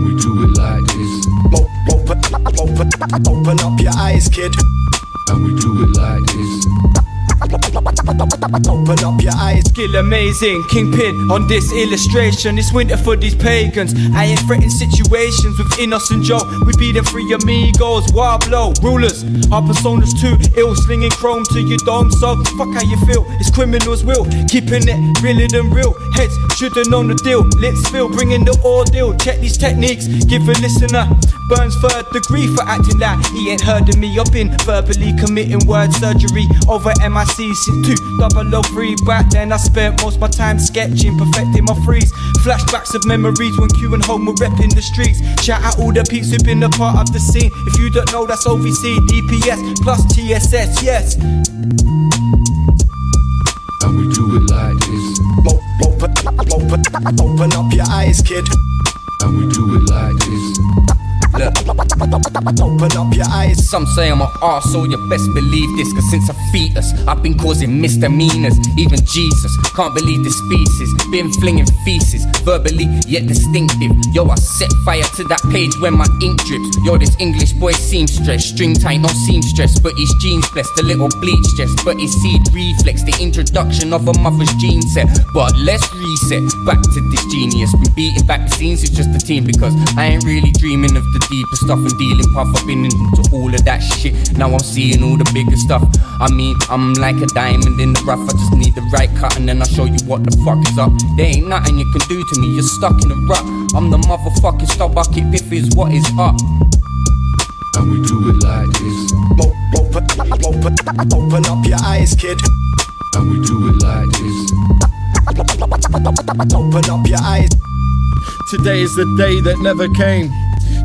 And we do it like this. Open up your eyes, kid. And we do it like this. Open up your eyes. Skill amazing, kingpin on this illustration. It's winter for these pagans. I ain't threatening situations with innocent Joe. We be them three amigos, wild blow, rulers. Our personas too ill, slinging chrome to your dome. So fuck how you feel, it's criminals' will. Keeping it realer than real. Heads should've known the deal. Let's spill, bringing the ordeal. Check these techniques, give a listener Burns 3rd degree for acting like he ain't heard of me. I've been verbally committing word surgery over MIC since 2003. Back then I spent most my time sketching, perfecting my freeze. Flashbacks of memories when Q and Home were repping the streets. Shout out all the peeps who've been a part of the scene. If you don't know, that's OVC, DPS plus TSS, yes. And we do it like this. Open up your eyes, kid. And we do it like this. Open up your eyes. Some say I'm an arse, so you best believe this. Cause since a fetus, I've been causing misdemeanors. Even Jesus can't believe the species. Been flinging feces, verbally yet distinctive. Yo, I set fire to that page when my ink drips. Yo, this English boy seamstress, string tight, no seamstress, but his jeans blessed, a little bleach just, but his seed reflex, the introduction of a mother's gene set. But let's reset, back to this genius. Been beating back the scenes, it's just a team, because I ain't really dreaming of the deeper stuff and dealing puff. I've been into all of that shit, now I'm seeing all the bigger stuff. I mean, I'm like a diamond in the rough, I just need the right cut and then I'll show you what the fuck is up. There ain't nothing you can do to me, you're stuck in a rut. I'm the motherfucking star bucket, biff is what is up. And we do it like this. Open up your eyes, kid. And we do it like this. Open up your eyes. Today is the day that never came.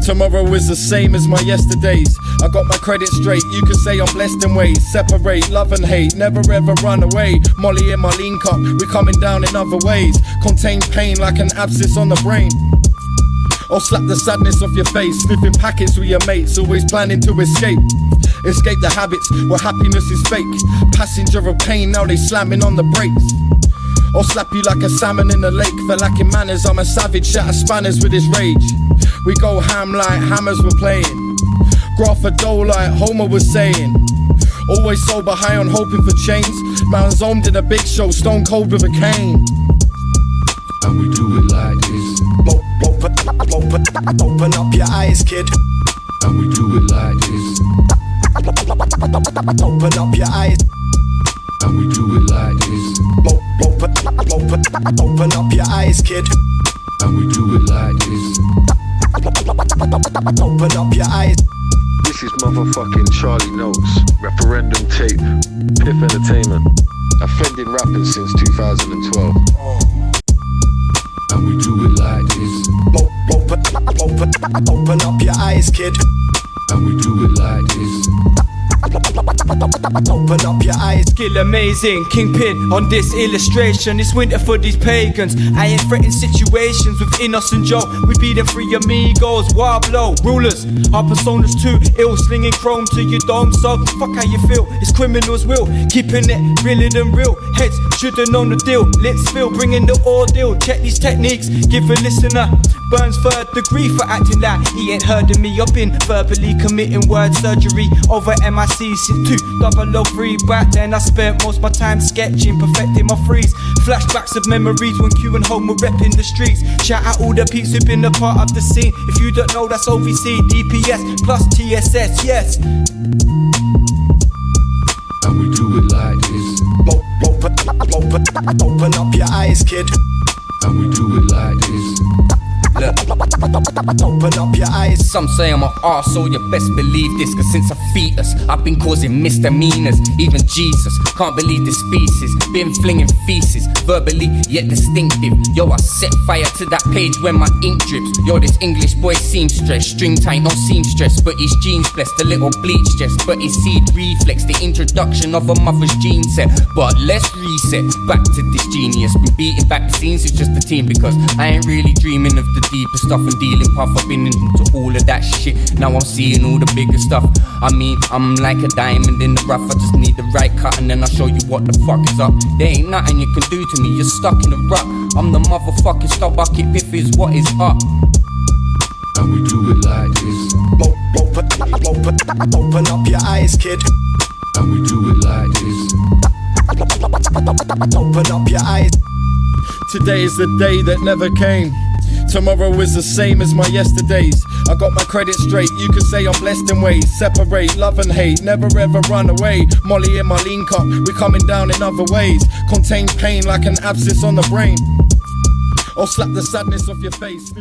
Tomorrow is the same as my yesterdays. I got my credit straight, you could say I'm blessed in ways. Separate love and hate, never ever run away. Molly in my lean cup, we're coming down in other ways. Contain pain like an abscess on the brain. Or slap the sadness off your face. Sniffing packets with your mates, always planning to escape. Escape the habits where happiness is fake. Passenger of pain, now they slamming on the brakes. Or slap you like a salmon in the lake. For lacking manners, I'm a savage, shatter spanners with his rage. We go ham like hammers were playing. Graph a dough like Homer was saying. Always sober, high on hoping for change. Man zomed in a big show, stone cold with a cane. And we do it like this. Open up your eyes, kid. And we do it like this. Open up your eyes. And we do it like this. Open up your eyes, kid. And we do it like this. Open up your eyes. This is motherfucking Charlie Notes, referendum tape, Piff Entertainment. Offending rappers since 2012. And we do it like this. Open up your eyes, kid. And we do it like this. Open up your eyes. Skill amazing, kingpin on this illustration. It's winter for these pagans. I ain't threatening situations with innocent Joe. We be them three amigos, wild blow, rulers. Our personas too ill, slinging chrome to your dome. So fuck how you feel, it's criminals' will. Keeping it realer than real. Heads should've known the deal. Let's spill, bringing the ordeal. Check these techniques, give a listener Burns 3rd degree for acting like he ain't heard of me. I've been verbally committing word surgery over MIC since 2003. Back then I spent most my time sketching, perfecting my freeze. Flashbacks of memories when Q and Home were repping the streets. Shout out all the peeps who've been a part of the scene. If you don't know, that's OVC, DPS plus TSS, yes. And we do it like this. Open up your eyes, kid. And we do it like this. Open up your eyes. Some say I'm an arse, so you best believe this. Cause since a fetus, I've been causing misdemeanors. Even Jesus can't believe the species. Been flinging feces, verbally yet distinctive. Yo, I set fire to that page when my ink drips. Yo, this English boy seamstress, string tight, no seamstress, but his jeans blessed, a little bleach just, but his seed reflex, the introduction of a mother's gene set. But let's reset, back to this genius. Been beating back the scenes, it's just a team, because I ain't really dreaming of the deeper stuff and dealing puff. I've been into all of that shit, now I'm seeing all the bigger stuff. I mean, I'm like a diamond in the rough, I just need the right cut and then I'll show you what the fuck is up. There ain't nothing you can do to me, you're stuck in a rut. I'm the motherfucking star bucket, biff is what is up. and we do it like this, Open up your eyes, kid. and we do it like this. Open up your eyes. Today is the day that never came. Tomorrow is the same as my yesterdays. I got my credit straight, you can say I'm blessed in ways. Separate love and hate, never ever run away. Molly in my lean cup, we coming down in other ways. Contain pain like an abscess on the brain, or slap the sadness off your face.